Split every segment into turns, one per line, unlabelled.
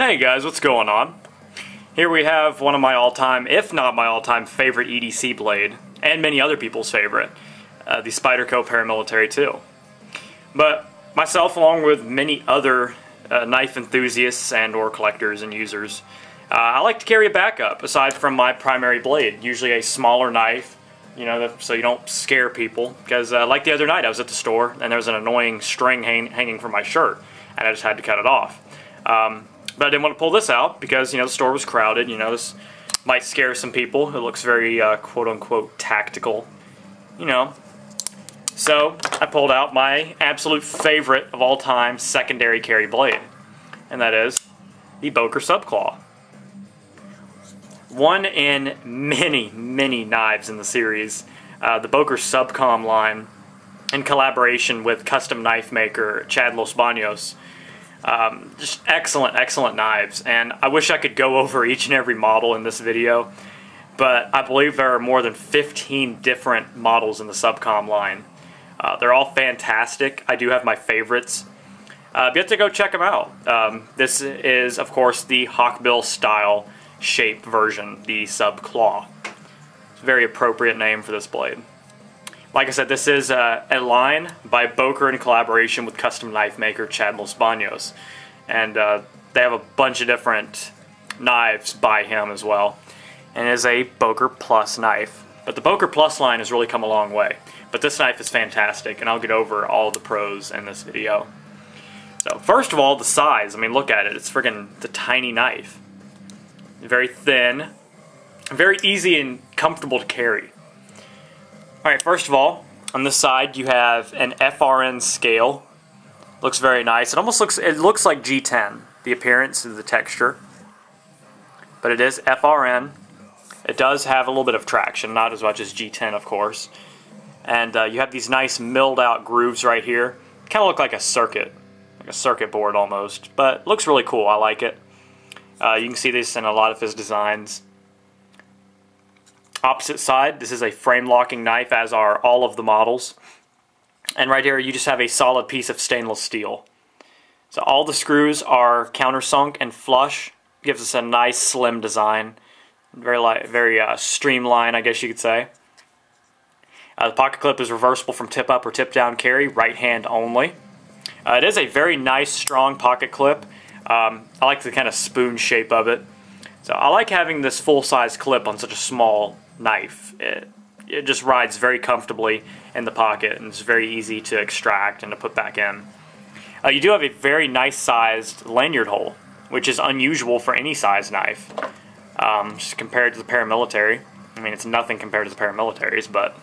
Hey guys, what's going on? Here we have one of my all-time, if not my all-time favorite EDC blade, and many other people's favorite, the Spyderco Paramilitary 2. But myself, along with many other knife enthusiasts and or collectors and users, I like to carry a backup aside from my primary blade, usually a smaller knife, you know, so you don't scare people, because like the other night I was at the store and there was an annoying string hanging from my shirt and I just had to cut it off. But I didn't want to pull this out because, you know, the store was crowded. You know, this might scare some people. It looks very quote-unquote tactical, you know. So I pulled out my absolute favorite of all time secondary carry blade, and that is the Boker Subclaw. One in many, many knives in the series, the Boker Subcom line, in collaboration with custom knife maker Chad Los Baños. Just excellent knives, and I wish I could go over each and every model in this video, but I believe there are more than 15 different models in the Subcom line. They're all fantastic. I do have my favorites. You have to go check them out. This is, of course, the Hawkbill style shaped version, the Subclaw. It's a very appropriate name for this blade. Like I said, this is a line by Boker in collaboration with custom knife maker Chad Los Baños. And they have a bunch of different knives by him as well. And it is a Boker Plus knife. But the Boker Plus line has really come a long way. But this knife is fantastic, and I'll get over all the pros in this video. So, first of all, the size. I mean, look at it. It's friggin' the tiny knife. Very thin. Very easy and comfortable to carry. Alright, first of all, on this side you have an FRN scale. Looks very nice. It looks like G10, the appearance and the texture. But it is FRN. It does have a little bit of traction, not as much as G10 of course. And you have these nice milled out grooves right here. Kind of look like a circuit board almost. But looks really cool, I like it. You can see this in a lot of his designs. Opposite side, this is a frame locking knife, as are all of the models. And right here you just have a solid piece of stainless steel. So all the screws are countersunk and flush. Gives us a nice slim design. Very streamlined, I guess you could say. The pocket clip is reversible from tip up or tip down carry, right hand only. It is a very nice strong pocket clip. I like the kind of spoon shape of it. So I like having this full-size clip on such a small knife. It just rides very comfortably in the pocket, and it's very easy to extract and to put back in. You do have a very nice sized lanyard hole, which is unusual for any size knife, just compared to the paramilitary. I mean, it's nothing compared to the paramilitaries, but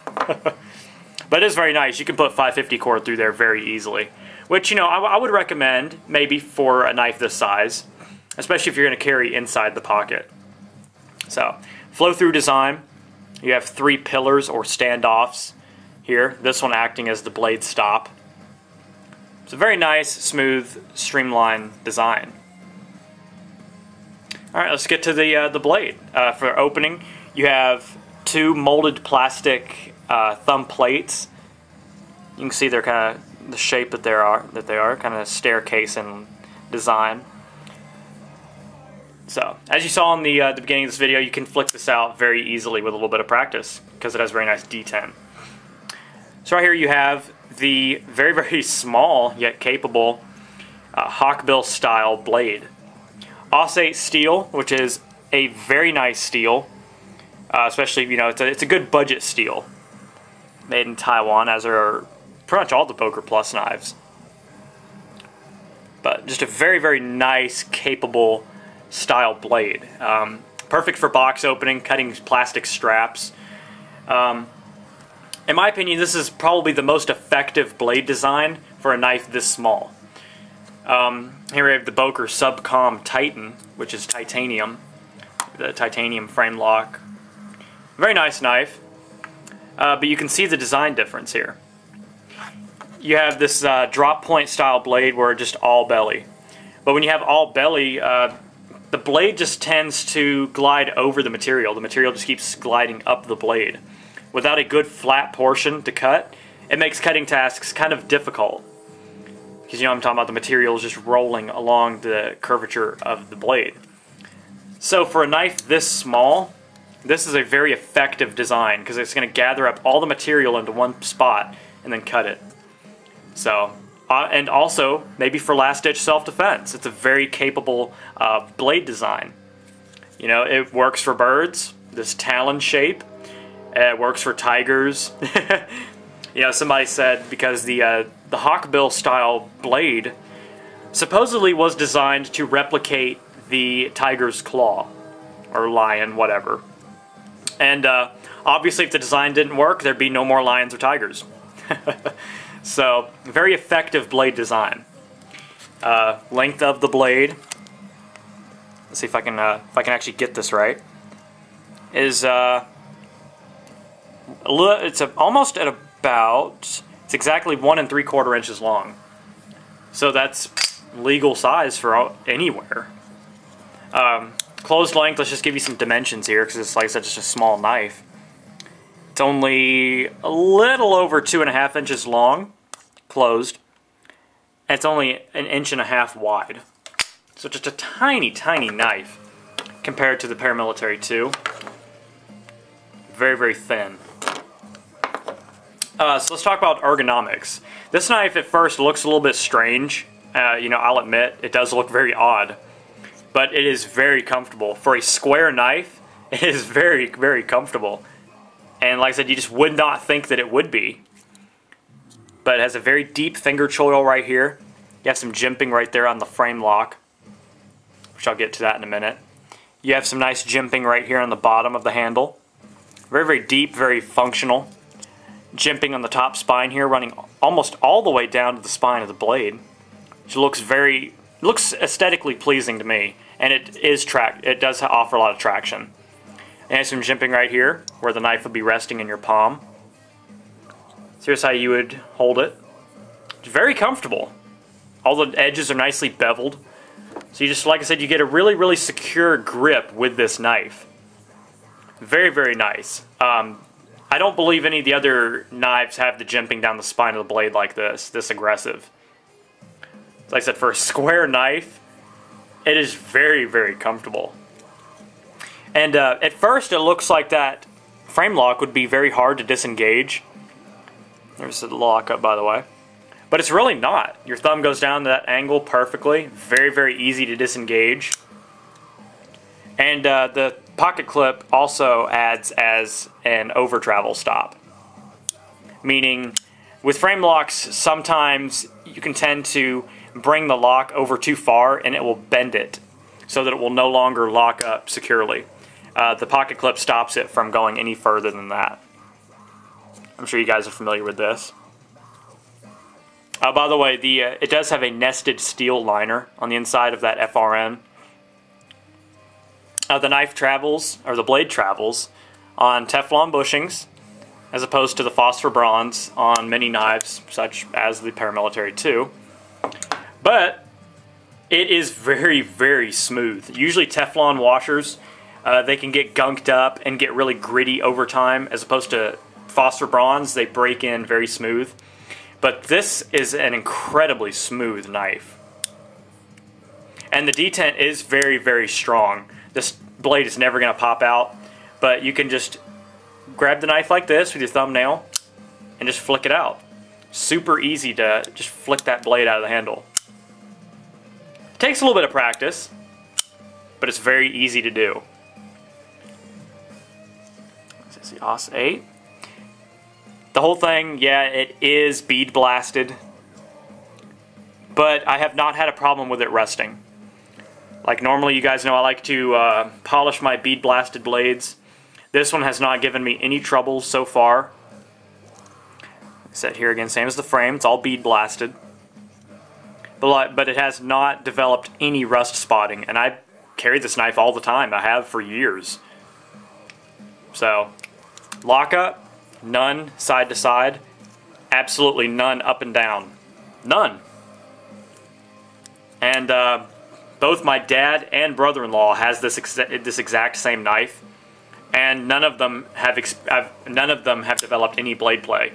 but it is very nice. You can put 550 cord through there very easily, which, you know, I would recommend maybe for a knife this size, especially if you're going to carry inside the pocket. So, flow-through design. You have 3 pillars or standoffs here. This one acting as the blade stop. It's a very nice, smooth, streamlined design. Alright, let's get to the blade. For opening, you have 2 molded plastic thumb plates. You can see they're kind of the shape that they are, kind of staircase in design. So, as you saw in the beginning of this video, you can flick this out very easily with a little bit of practice, because it has very nice D10. So right here you have the very, very small, yet capable, Hawkbill style blade. Aussate steel, which is a very nice steel, especially, you know, it's a good budget steel. Made in Taiwan, as are pretty much all the Boker Plus knives. But just a very, very nice, capable style blade. Perfect for box opening, cutting plastic straps. In my opinion, this is probably the most effective blade design for a knife this small. Here we have the Boker Subcom Titan, which is titanium, the titanium frame lock. Very nice knife, but you can see the design difference here. You have this drop point style blade where it's just all belly. But when you have all belly, the blade just tends to glide over the material. The material just keeps gliding up the blade. Without a good flat portion to cut, it makes cutting tasks kind of difficult. Because you know what I'm talking about, the material is just rolling along the curvature of the blade. So for a knife this small, this is a very effective design because it's going to gather up all the material into one spot and then cut it. So, and also, maybe for last-ditch self-defense, it's a very capable blade design. You know, it works for birds, this talon shape. It works for tigers. You know, somebody said because the hawkbill style blade supposedly was designed to replicate the tiger's claw, or lion, whatever. And obviously if the design didn't work, there'd be no more lions or tigers. So, very effective blade design. Length of the blade, let's see if I can actually get this right, is it's almost at about, it's exactly 1 3/4 inches long. So that's legal size for anywhere. Closed length, let's just give you some dimensions here, because it's, like I said, just a small knife. It's only a little over 2.5 inches long, closed, and it's only 1.5 inches wide. So just a tiny, tiny knife compared to the Paramilitary 2. Very, very thin. So let's talk about ergonomics. This knife at first looks a little bit strange. You know, I'll admit, it does look very odd. But it is very comfortable. For a square knife, it is very, very comfortable. And like I said, you just would not think that it would be. But it has a very deep finger choil right here. You have some jimping right there on the frame lock, which I'll get to that in a minute. You have some nice jimping right here on the bottom of the handle. Very, very deep, very functional. Jimping on the top spine here, running almost all the way down to the spine of the blade, which looks aesthetically pleasing to me, and it does offer a lot of traction. And some jimping right here, where the knife would be resting in your palm. So here's how you would hold it. It's very comfortable. All the edges are nicely beveled, so you just, like I said, you get a really, really secure grip with this knife. Very, very nice. I don't believe any of the other knives have the jimping down the spine of the blade like this aggressive. Like I said, for a square knife, it is very, very comfortable. And at first it looks like that frame lock would be very hard to disengage. There's the lock up, by the way. But it's really not. Your thumb goes down to that angle perfectly. Very, very easy to disengage. And the pocket clip also adds as an over travel stop. Meaning, with frame locks, sometimes you can tend to bring the lock over too far and it will bend it so that it will no longer lock up securely. The pocket clip stops it from going any further than that. I'm sure you guys are familiar with this. By the way, it does have a nested steel liner on the inside of that FRN. The knife travels, or the blade travels, on Teflon bushings, as opposed to the phosphor bronze on many knives, such as the Paramilitary 2. But it is very, very smooth. Usually Teflon washers, they can get gunked up and get really gritty over time, as opposed to phosphor bronze, they break in very smooth. But this is an incredibly smooth knife. And the detent is very, very strong. This blade is never going to pop out, but you can just grab the knife like this with your thumbnail and just flick it out. Super easy to just flick that blade out of the handle. It takes a little bit of practice, but it's very easy to do. This is the AUS 8. The whole thing, yeah, it is bead blasted, but I have not had a problem with it rusting. Like normally, you guys know I like to polish my bead blasted blades. This one has not given me any trouble so far. Set here again, same as the frame, it's all bead blasted. But it has not developed any rust spotting, and I carry this knife all the time. I have for years. So, lockup, none side to side, absolutely none up and down. None. And both my dad and brother-in-law has this exact same knife, and none of them have developed any blade play.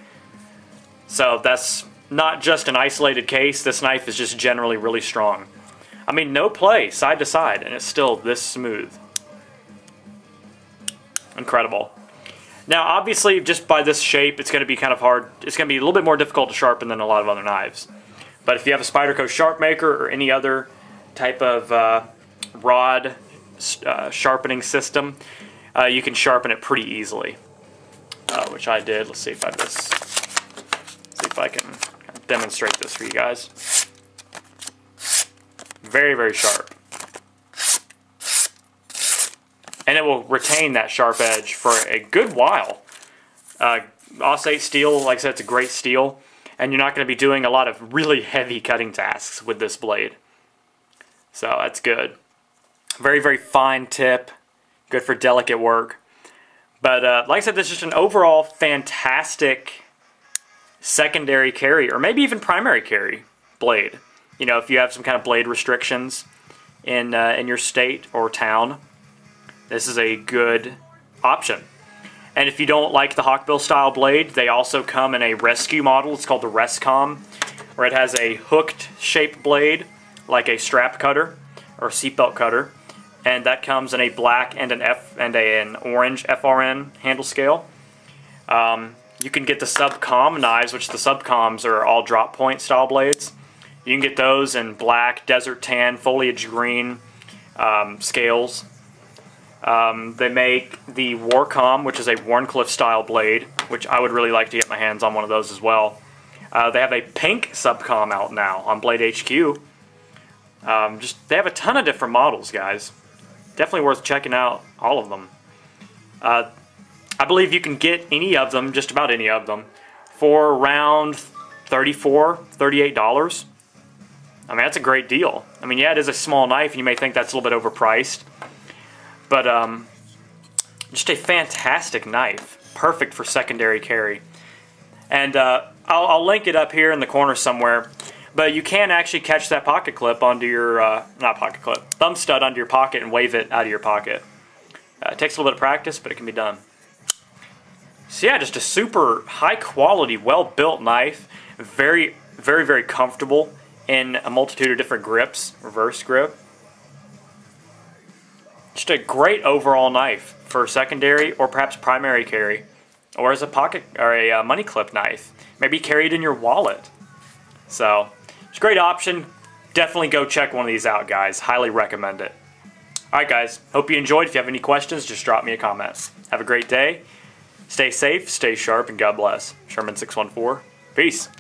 So that's not just an isolated case, this knife is just generally really strong. I mean, no play, side to side, and it's still this smooth. Incredible. Now, obviously, just by this shape, it's going to be kind of hard. It's going to be a little bit more difficult to sharpen than a lot of other knives. But if you have a Spyderco Sharp Maker or any other type of rod sharpening system, you can sharpen it pretty easily, which I did. Let's see if I can demonstrate this for you guys. Very, very sharp. And it will retain that sharp edge for a good while. Aussate steel, like I said, it's a great steel. And you're not going to be doing a lot of really heavy cutting tasks with this blade. So that's good. Very, very fine tip. Good for delicate work. But like I said, this is just an overall fantastic secondary carry, or maybe even primary carry blade. You know, if you have some kind of blade restrictions in your state or town, this is a good option. And if you don't like the Hawkbill style blade, they also come in a rescue model. It's called the Rescom, where it has a hooked shaped blade, like a strap cutter or seatbelt cutter, and that comes in a black and an orange FRN handle scale. You can get the Subcom knives, which the Subcoms are all drop point style blades. You can get those in black, desert tan, foliage green scales. They make the Warcom, which is a Wharncliffe style blade, which I would really like to get my hands on one of those as well. They have a pink Subcom out now on Blade HQ. They have a ton of different models, guys. Definitely worth checking out all of them. I believe you can get any of them, just about any of them, for around $34, $38. I mean, that's a great deal. I mean, yeah, it is a small knife, and you may think that's a little bit overpriced. But just a fantastic knife. Perfect for secondary carry. And I'll link it up here in the corner somewhere. But you can actually catch that pocket clip onto your, not pocket clip, thumb stud onto your pocket and wave it out of your pocket. It takes a little bit of practice, but it can be done. So yeah, just a super high quality, well built knife. Very, very, very comfortable in a multitude of different grips, reverse grip. Just a great overall knife for secondary or perhaps primary carry, or as a pocket or a money clip knife. Maybe carried in your wallet. So it's a great option. Definitely go check one of these out, guys. Highly recommend it. Alright guys, hope you enjoyed. If you have any questions, just drop me a comment. Have a great day. Stay safe, stay sharp, and God bless. Sherman614. Peace.